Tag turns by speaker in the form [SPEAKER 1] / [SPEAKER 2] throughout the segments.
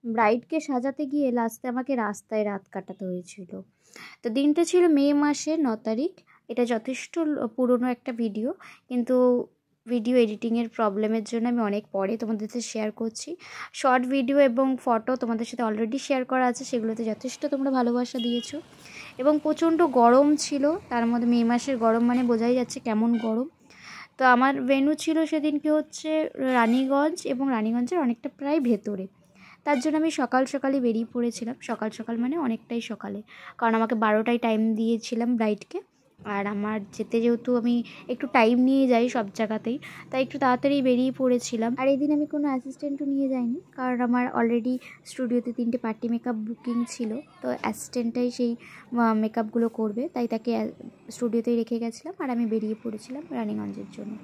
[SPEAKER 1] ব্রাইডকে সাজাতে গিয়ে লাস্টে আমাকে রাস্তায় রাত কাটাতে হয়েছিল। তো দিনটা ছিল মে মাসের 9 তারিখ। এটা যথেষ্ট পুরনো একটা ভিডিও, কিন্তু ভিডিও এডিটিংয়ের প্রবলেমের জন্য আমি অনেক পরে তোমাদের সাথে শেয়ার করছি। শর্ট ভিডিও এবং ফটো তোমাদের সাথে অলরেডি শেয়ার করা আছে, সেগুলোতে যথেষ্ট তোমরা ভালোবাসা দিয়েছো। এবং প্রচণ্ড গরম ছিল, তার মধ্যে মে মাসের গরম মানে বোঝাই যাচ্ছে কেমন গরম। তো আমার ভেন্যু ছিল সেদিনকে হচ্ছে রানীগঞ্জ, এবং রানীগঞ্জের অনেকটা প্রায় ভেতরে। তার জন্য আমি সকাল সকালই বেরিয়ে পড়েছিলাম। সকাল সকাল মানে অনেকটাই সকালে, কারণ আমাকে 12টায় টাইম দিয়েছিলাম ব্রাইডকে। আর আমার যেতে যেহেতু আমি একটু টাইম নিয়ে যাই সব জায়গাতেই, তাই একটু তাড়াতাড়ি বেরিয়ে পড়েছিলাম। আর এই দিন আমি কোনো অ্যাসিস্ট্যান্টও নিয়ে যাইনি, কারণ আমার অলরেডি স্টুডিওতে 3টে পার্টি মেকআপ বুকিং ছিল। তো অ্যাসিস্ট্যান্টটাই সেই মেকআপগুলো করবে, তাই তাকে স্টুডিওতেই রেখে গেছিলাম। আর আমি বেরিয়ে পড়েছিলাম রানীগঞ্জের জন্য।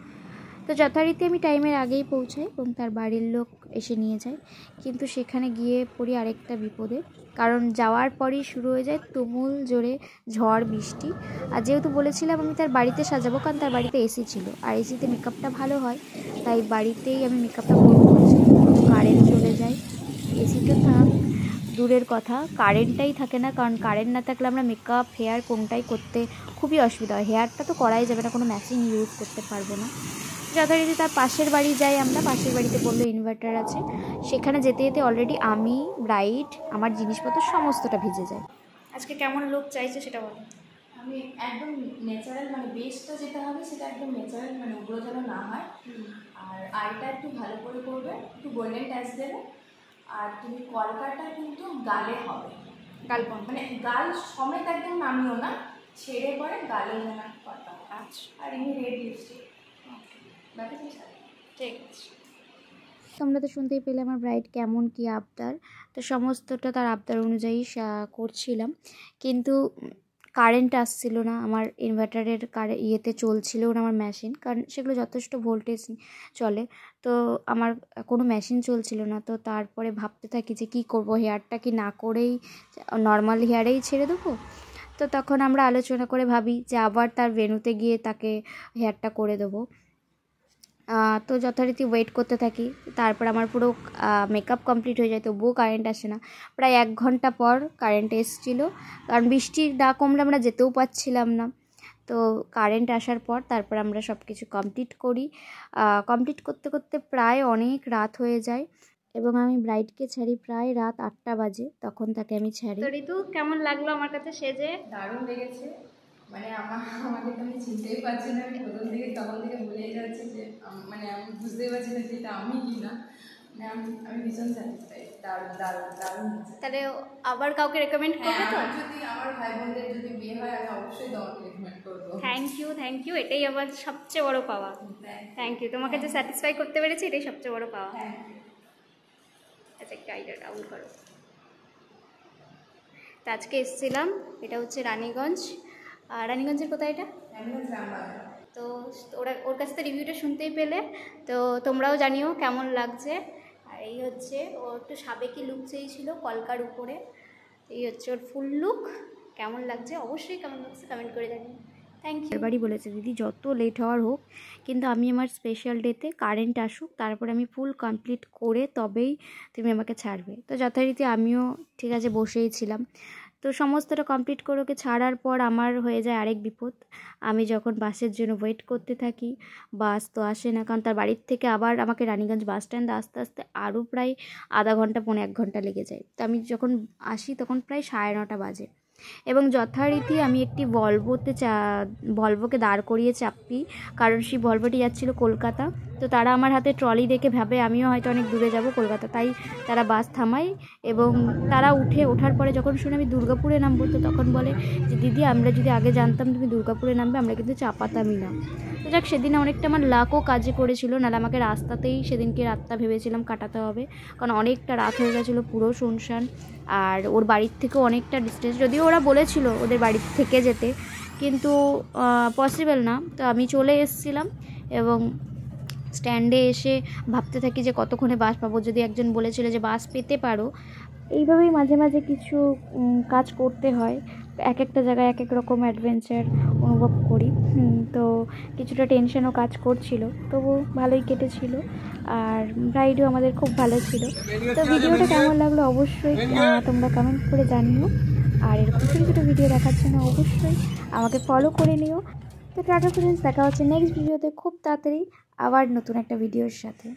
[SPEAKER 1] তো যথারীতি আমি টাইমের আগেই পৌঁছাই এবং তার বাড়ির লোক এসে নিয়ে যায়। কিন্তু সেখানে গিয়ে পড়ি আরেকটা বিপদে, কারণ যাওয়ার পরই শুরু হয়ে যায় তুমুল জোরে ঝড় বৃষ্টি। আর যেহেতু বলেছিলাম আমি তার বাড়িতে সাজাবো, কারণ তার বাড়িতে এসি ছিল, আর এসিতে মেকআপটা ভালো হয়, তাই বাড়িতেই আমি মেকআপটা করবো বলেছিলাম। কিন্তু কারেন্ট চলে যায়। এসিতে থাক দূরের কথা, কারেন্টটাই থাকে না, কারণ কারেন্ট না থাকলে আমরা মেকআপ হেয়ার কোনটাই করতে খুবই অসুবিধা হয়। হেয়ারটা তো করাই যাবে না, কোনো মেশিন ইউজ করতে পারবো না। যথারীতি তার পাশের বাড়ি যাই আমরা। পাশের বাড়িতে বললো ইনভার্টার আছে। সেখানে যেতে যেতে অলরেডি আমি, ব্রাইড, আমার জিনিসপত্র সমস্তটা ভিজে যায়। আজকে কেমন লোক চাইছে সেটা বলো।
[SPEAKER 2] আমি একদম ন্যাচারাল, মানে বেস্টটা যেটা হবে সেটা একদম ন্যাচারাল, মানে ওগুলো যেন না হয়। আর আইটা একটু ভালো করে করবে, একটু গোল্ডেন টাচ দেবে। আর তুমি কলকাটা কিন্তু গালে হবে,
[SPEAKER 1] গাল
[SPEAKER 2] মানে গাল সমেত একদম নামিও না, ছেড়ে পরে গালে যেন কথা।
[SPEAKER 1] আচ্ছা,
[SPEAKER 2] আর এমনি রেড লিপস্টিক, ব্যাপার
[SPEAKER 1] ঠিক আছে। তোমরা তো শুনতেই পেলে আমার ব্রাইড কেমন কি আবদার। তো সমস্তটা তার আবদার অনুযায়ী করছিলাম, কিন্তু কারেন্ট আসছিল না। আমার ইনভার্টারের ইয়েতে চলছিল না আমার মেশিন, কারণ সেগুলো যথেষ্ট ভোল্টেজ চলে। তো আমার কোনো মেশিন চলছিল না। তো তারপরে ভাবতে থাকি যে কী করব, হেয়ারটা কি না করেই নর্মাল হেয়ারেই ছেড়ে দেবো। তো তখন আমরা আলোচনা করে ভাবি যে আবার তার ভেন্যুতে গিয়ে তাকে হেয়ারটা করে দেবো। তো যথারীতি ওয়েট করতে থাকি। তারপর আমার পুরো মেকআপ কমপ্লিট হয়ে যায়, তবুও কারেন্ট আসে না। প্রায় 1 ঘন্টা পর কারেন্ট এসেছিলো, কারণ বৃষ্টির না কমলে আমরা যেতেও পারছিলাম না। তো কারেন্ট আসার পর তারপর আমরা সব কিছু কমপ্লিট করি। কমপ্লিট করতে করতে প্রায় অনেক রাত হয়ে যায়, এবং আমি ব্রাইডকে ছাড়ি প্রায় রাত 8টা বাজে, তখন তাকে আমি ছাড়ি। তো ঋতু, কেমন লাগলো আমার কাছে সেজে?
[SPEAKER 2] দারুণ লেগেছে। মানে আমাকে তো আমি চিনতেই পারছি না, আমি প্রথম থেকে তখন থেকে ভুলেই যাচ্ছি যে মানে আমি বুঝতেই পারছি না যে এটা আমি কি না। মানে আমি ভীষণ স্যাটিসফাইড। দারুণ দারুণ দারুণ।
[SPEAKER 1] তাহলে আবার কাউকে রেকমেন্ড করবে তো?
[SPEAKER 2] যদি আমার ভাই বোনদের যদি বিয়ে হয় আমি অবশ্যই তোমাকে রেকমেন্ড করবো।
[SPEAKER 1] থ্যাংক ইউ, এটাই আমার সবচেয়ে বড় পাওয়া। থ্যাংক ইউ, তোমাকে যে স্যাটিসফাই করতে পেরেছি এটাই সবচেয়ে বড় পাওয়া। আচ্ছা, একটা আইডিয়া ডাউন করো। তো আজকে এসেছিলাম, এটা হচ্ছে রানীগঞ্জ। রানীগঞ্জের কোথায় এটা? তো ওর কাছ থেকে রিভিউটা শুনতেই পেলে, তো তোমরাও জানিও কেমন লাগছে। আর এই হচ্ছে ও একটু সাবেকি লুক চেয়েছিল কলকার উপরে, এই হচ্ছে ওর ফুল লুক। কেমন লাগছে অবশ্যই কেমন লাগছে কমেন্ট করে জানিও। Thank you. এবারই বলেছে দিদি যত লেট হওয়ার হোক, কিন্তু আমি আমার স্পেশাল ডেতে কারেন্ট আসুক, তারপরে আমি ফুল কমপ্লিট করে তবেই তুমি আমাকে ছাড়বে। তো যথারীতি আমিও ঠিক আছে বসেই ছিলাম। তো সমস্তটা কমপ্লিট করে ওকে ছাড়ার পর আমার হয়ে যায় আরেক বিপদ। আমি যখন বাসের জন্য ওয়েট করতে থাকি, বাস তো আসে না, কারণ তার বাড়ির থেকে আবার আমাকে রানীগঞ্জ বাস স্ট্যান্ড আসতে আসতে আরও প্রায় আধা ঘন্টা 1 ঘন্টা লেগে যায়। তো আমি যখন আসি তখন প্রায় 9:30 বাজে, এবং যথারীতি আমি একটি ভলভোকে দাঁড় করিয়ে চাপি, কারণ সেই ভলভোটি যাচ্ছিল কলকাতা। তো তারা আমার হাতে ট্রলি দেখে ভাবে আমিও হয়তো অনেক দূরে যাব কলকাতা, তাই তারা বাস থামায়। এবং তারা ওঠার পরে যখন শুনে আমি দুর্গাপুরে নামবো, তো তখন বলে যে দিদি আমরা যদি আগে জানতাম তুমি দুর্গাপুরে নামবে, আমরা কিন্তু চাপাতামই না। তো যাক, সেদিন অনেকটা আমার লাকও কাজে করেছিল, নাহলে আমাকে রাস্তাতেই সেদিনকে রাতটা ভেবেছিলাম কাটাতে হবে, কারণ অনেকটা রাত হয়ে গেছিলো, পুরো শুনশান। আর ওর বাড়ির থেকেও অনেকটা ডিস্টেন্স, যদিও ওরা বলেছিল ওদের বাড়ির থেকে যেতে, কিন্তু পসিবল না। তো আমি চলে এসেছিলাম, এবং স্ট্যান্ডে এসে ভাবতে থাকি যে কতক্ষণে বাস পাবো। যদি একজন বলেছিল যে বাস পেতে পারো। এইভাবেই মাঝে মাঝে কিছু কাজ করতে হয়। এক একটা জায়গায় এক এক রকম অ্যাডভেঞ্চার অনুভব করি। তো কিছুটা টেনশনও কাজ করছিল, তবু ভালোই কেটেছিল। আর রাইডও আমাদের খুব ভালো ছিল। তো ভিডিওটা কেমন লাগলো অবশ্যই তোমরা কমেন্ট করে জানিও। আর এরকম ছোটো ছোটো ভিডিও দেখার জন্য অবশ্যই আমাকে ফলো করে নিও। তো টাটা ফ্রেন্ডস, দেখা হচ্ছে নেক্সট ভিডিওতে খুব তাড়াতাড়ি আবার নতুন একটা ভিডিওর সাথে।